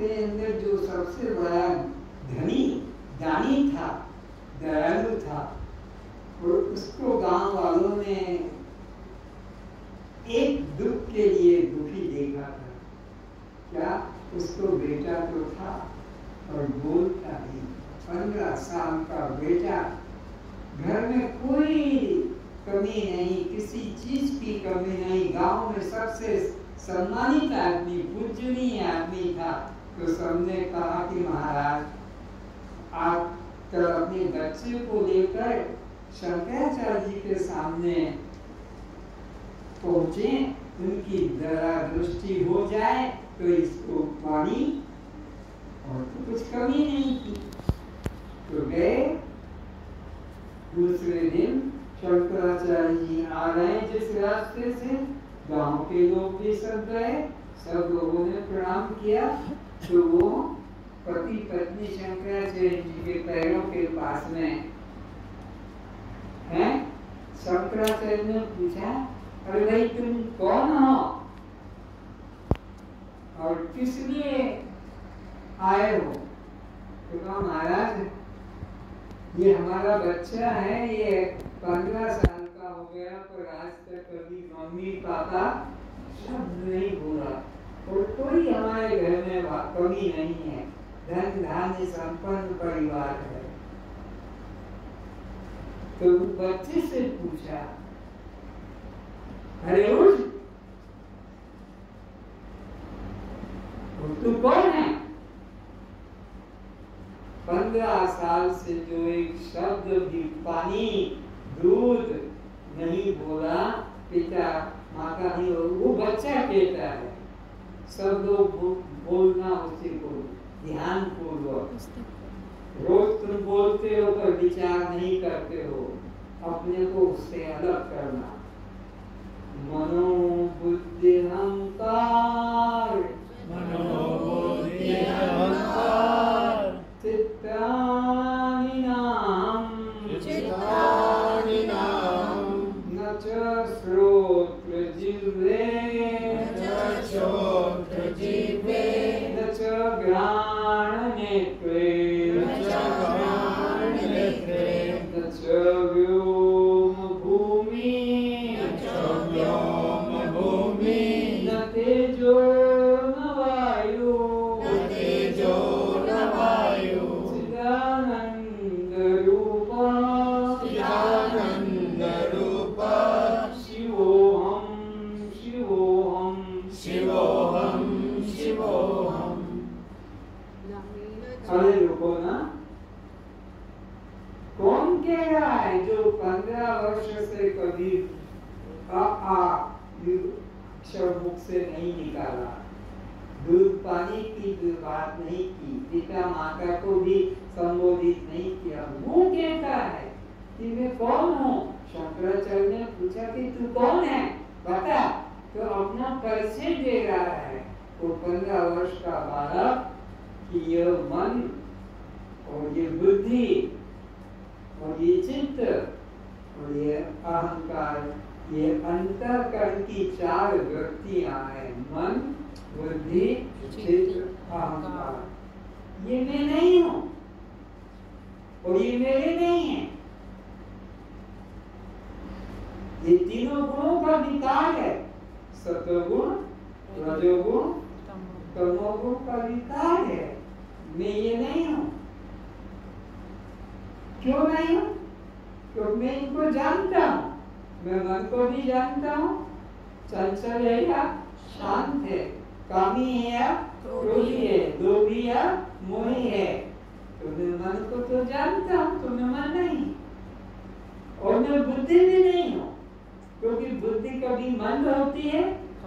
के अंदर जो सबसे बड़ा धनी दानी था, दयालु था, और उसको गांव वालों ने एक दुख के लिए दुखी देखा था। क्या? उसको बेटा तो था और बोलता ही, 15 साल का बेटा, घर में कोई कमी नहीं, किसी चीज की कमी नहीं, गांव में सबसे सम्मानित आदमी, पूजनीय आदमी था। तो सबने कहा कि महाराज, आप कल अपने बच्चे को लेकर शंकराचार्य जी के सामने पहुंचे, उनकी दया दृष्टि हो जाए तो इसको पानी और तो कुछ कमी नहीं थी। तो गए। दूसरे दिन शंकराचार्य जी आ रहे जिस रास्ते से, गांव के लोग भी सब गए, सब लोगों ने प्रणाम किया। तो वो पति पत्नी शंकराचार्य जी के पैरों के पास में हैं। शंकराचार्य ने पूछा, अरे भाई तुम कौन हो और किस लिए आए हो? तो कहा, महाराज ये हमारा बच्चा है, ये 15 साल का हो गया पर आज तक कभी मम्मी पापा शब्द नहीं बोला, और कोई हमारे घर में कमी नहीं है, धन धान्य संपन्न परिवार है। तो बच्चे से पूछा, अरे उठ, तू कौन है? 15 साल से जो एक शब्द भी पानी दूध नहीं बोला, पिता माता नहीं, वो बच्चा कहता है। सब लोग बोलना उसी को ध्यान पूर्वक, रोज तुम बोलते हो पर विचार नहीं करते हो, अपने को उससे अलग करना। मनोबुद्धि अहंकार, मनोबुद्धि अहंकार, चित्तानि नाम, चित्तानि नाम, न च श्रोत्र जिह्वे, न च श्रोत्र जिह्वे, न च घ्राण नेत्रे, न च घ्राण नेत्रे, न च व्योम भूमि, न च व्योम भूमि, न तेजो न वायु, न तेजो न वायु, चिदानंद रूपा, चिदानंद रूपा, शिवोहम शिवोहम शिवोहम शिवोहम। अरे रुको ना, कौन कह रहा है जो 15 वर्ष से कभी अक्षर मुख से नहीं निकाला, दूध पानी की बात नहीं की, पिता माता को भी संबोधित नहीं किया, वो कहता है कि मैं कौन हूँ? शंकराचार्य ने पूछा कि तू कौन है, बता। तो अपना परिचय दे रहा है वो 15 वर्ष का बालक कि यह मन और ये बुद्धि और ये चित्त और ये अहंकार, ये अंतःकरण की 4 वृत्तियां हैं, मन बुद्धि चित्त अहंकार। ये मैं नहीं हूं और ये मेरे नहीं है। ये तीनों गुणों का विकार है, सत्वगुण, रजोगुण, तमोगुण का विकार है। मैं ये नहीं हूं। क्यों नहीं हूं? क्योंकि मैं इनको जानता हूं। मैं मन को भी जानता हूं, चंचल है या शांत है, कामी है या क्रोधी है, लोभी या मोही है। तो मैं मन को तो जानता हूं, तो मैं मन नहीं। और मैं बुद्धि भी नहीं हूं, क्योंकि बुद्धि कभी मंद होती है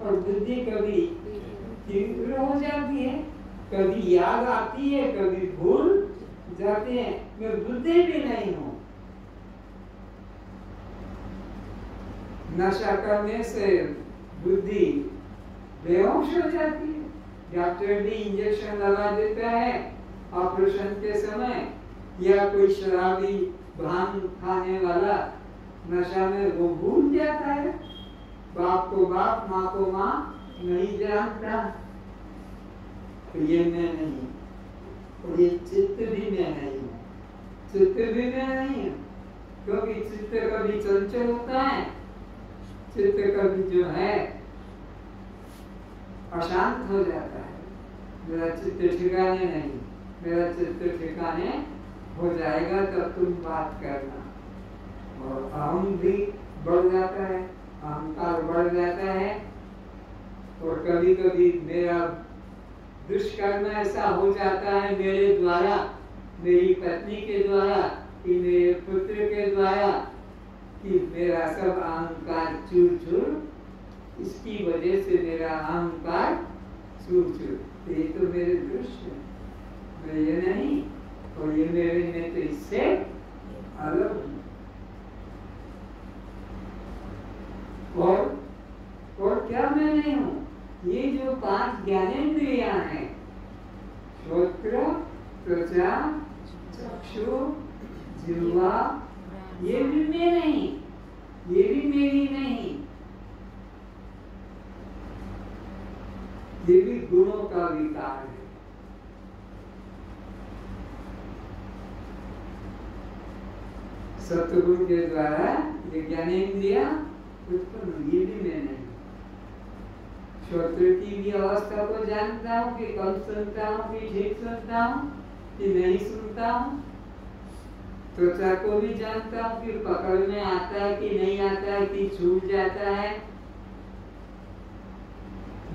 और बुद्धि कभी तीव्र हो जाती है, कभी याद आती है, कभी भूल जाते हैं। मैं बुद्धि भी नहीं हूं। नशा करने से बुद्धि बेहोश हो जाती है, डॉक्टर भी इंजेक्शन लगा देता है ऑपरेशन के समय, या कोई शराबी भांग खाने वाला नशा में वो भूल जाता है, बाप को बाप माँ को माँ नहीं जानता। तो ये मैं नहीं, और ये चित्त भी मैं नहीं हूँ, चित्त भी मैं नहीं हूँ, क्योंकि चित्त कभी चंचल होता है, चित्त कभी जो है अशांत हो जाता है। मेरा चित्त ठिकाने नहीं, मेरा चित्त ठिकाने हो जाएगा तब तुम बात करना। और अहम भी बढ़ जाता है, अहंकार बढ़ जाता है, और कभी कभी मेरा दुष्कर्म ऐसा हो जाता है मेरे द्वारा, मेरी पत्नी के द्वारा, कि मेरे पुत्र के द्वारा, कि मेरा सब अहंकार चूर चूर, इसकी वजह से मेरा अहंकार चूर चूर। तो ये तो मेरे दृश्य, मैं ये नहीं, और ये मेरे में तो इससे अलग हूँ। और क्या मैं नहीं हूँ? ये जो 5 ज्ञानेंद्रियां हैं, श्रोत्र, त्वचा, चक्षु, जिह्वा, ये भी मैं नहीं, ये भी मेरी नहीं, ये भी गुणों का विकार है। सतगुरु के द्वारा ये ज्ञानेंद्रिया उत्पन्न, ये भी मैं नहीं। श्रोत्र की भी अवस्था को जानता हूँ कि कम सुनता हूँ कि ठीक सुनता हूँ कि नहीं सुनता हूँ। त्वचा को भी जानता हूँ कि पकड़ में आता है कि नहीं आता है, कि छूट जाता है।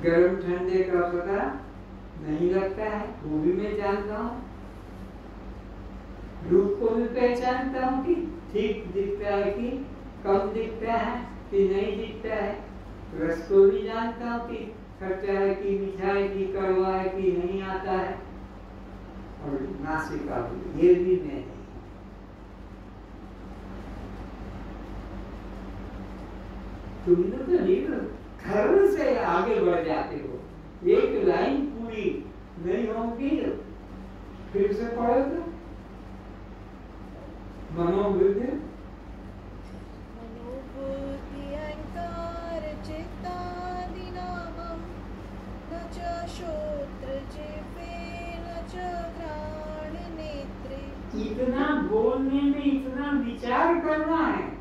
गर्म ठंडे का पता नहीं लगता है, वो भी मैं जानता हूँ। रूप को भी पहचानता हूँ कि ठीक दिखता है कि कम दिखता है कि नहीं दिखता है। रस को भी जानता हूँ कि खट्टा है कि मीठा है कि कड़वा है कि नहीं आता है। और नासिका भी, ये भी मैं नहीं। तुम तो घर से आगे बढ़ जाते हो, एक लाइन पूरी नहीं होगी, फिर से पढ़ो तो मनोबुद्धि, अहंकार चित्तादि नामम, न च श्रोत्र जिह्वे न च घ्राण नेत्रे। इतना बोलने में इतना विचार करना है।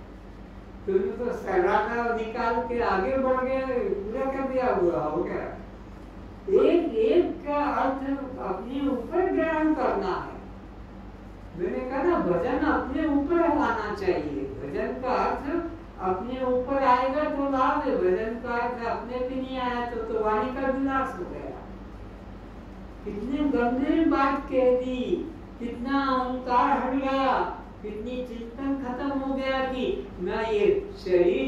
तुम तो सलाका निकाल के आगे बढ़ गए, पूरा कर दिया, हुआ हो गया। एक एक का अर्थ अपने ऊपर ग्रहण करना है। मैंने कहा ना, भजन अपने ऊपर आना चाहिए। भजन का अर्थ अपने ऊपर आएगा तो लाभ है, भजन का अर्थ अपने भी नहीं आया तो वाणी का विनाश हो गया। कितने गंभीर बात कह दी, कितना अहंकार हट गया, कितनी चिंतन खत्म हो गया कि न ये शरीर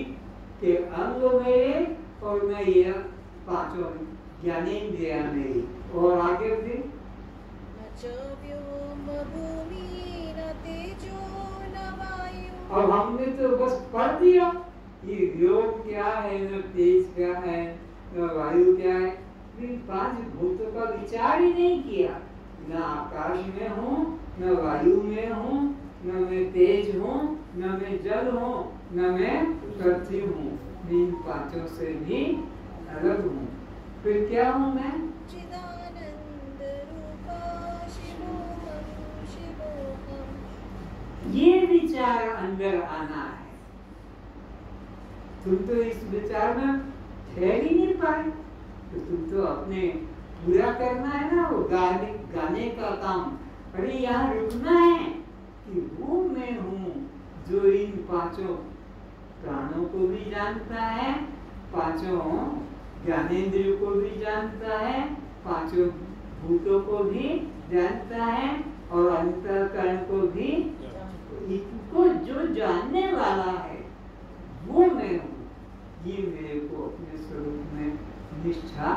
के अंग मेरे और न ये 5 ज्ञानेंद्रियां मेरी। और आगे भी न च व्योम भूमि न तेजो न वायु। और हमने तो बस पढ़ दिया कि व्योम क्या है, न तेज क्या है, न वायु क्या है। 5 भूतों का विचार ही नहीं किया। न आकाश में हूँ, न वायु में हूँ, न मैं तेज हूँ, न मैं जल हूँ, न मैं पृथ्वी हूँ। इन 5 से भी अलग हूँ। फिर क्या हूँ मैं? चिदानंद रूपा शिवोहम शिवोहम। ये विचार अंदर आना है। तुम तो इस विचार में ठहर ही नहीं पाए, तो तुम तो अपने पूरा करना है ना वो गाने का काम। अरे यहाँ रुकना है कि वो मैं हूँ जो इन 5 प्राणों को भी जानता है, 5 ज्ञानेंद्रियों को भी जानता है, 5 भूतों को भी जानता है, और अंतःकरण को भी। इनको जो जानने वाला है वो मैं हूँ। ये मेरे को अपने स्वरूप में निष्ठा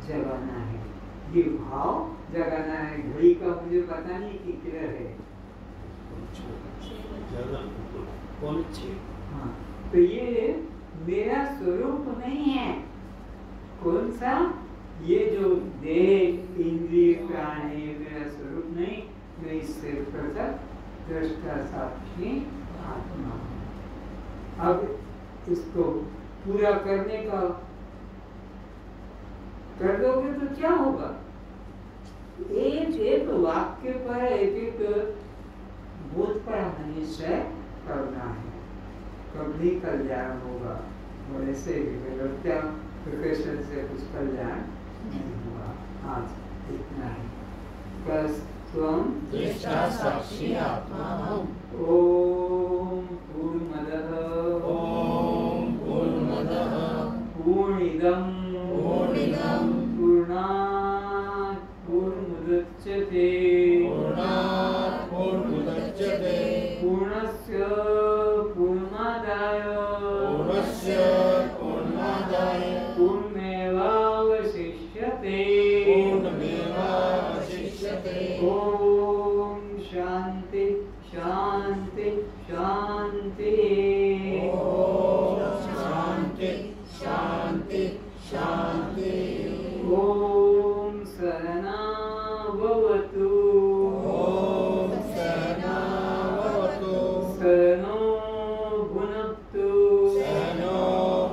जगाना है, ये भाव जगाना है। घड़ी का मुझे पता नहीं कि किधर है। हाँ, तो ये मेरा स्वरूप नहीं है। कौन सा? ये जो देह इंद्रिय प्राण है, मेरा स्वरूप नहीं। मैं इससे पृथक दृष्टा साक्षी आत्मा हूँ। अब इसको पूरा करने का कर दोगे तो क्या होगा? वाक्य पर एक एक बोध पर निश्चय करना है, कभी कल्याण होगा। और ऐसे प्रोफेशन से कुछ कल्याण नहीं हुआ। आज इतना ही। बस त्वं दृष्टा साक्षी आत्मा हम। ओम पूर्णमदः पूर्णमिदं पूर्णात् पूर्णमुदच्यते पूर्णस्य पूर्णमादाय पूर्णमेवावशिष्यते। ओम शांति शांति शांति। ओम सहना भवतु सहनो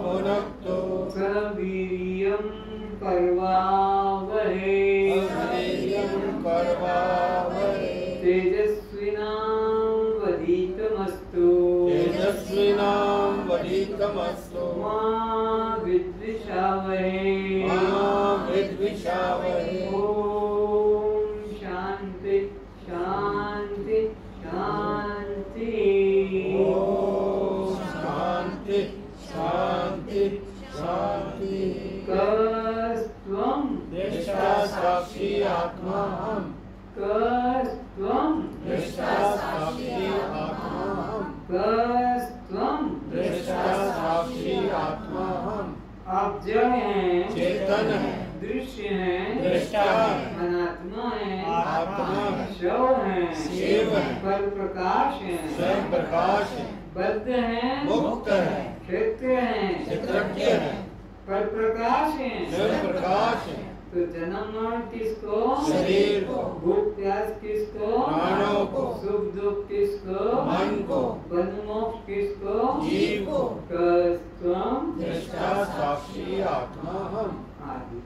भुनक्तु सह वीर्यं करवावहै तेजस्विनावधीतमस्तु मा विद्विषावहै। ओम शांति शांति शांति। कस्त्वं दृष्टा साक्षी आत्मा हम। कस्त्वं दृष्टा साक्षी आत्मा हम। कस्त्वं दृष्टा साक्षी आत्मा हम। आप जड़ हैं, चेतन है, दृश्य हैं, दृष्टा है, अनात्मा है, आत्मा है, शव है, शिव है, पर प्रकाश है, स्वयं प्रकाश है, बद्ध है, मुक्त है, क्षेत्र है, क्षेत्रज्ञ है, पर प्रकाश है, स्वयं प्रकाश है। तो जन्म मरण किसको? शरीर को। भूख प्यास किसको? प्राणों को। सुख दुख किसको? मन को। बंध मोक्ष किसको? जीव को। कस्त्वं दृष्टा साक्षी आत्मा हम। आदि।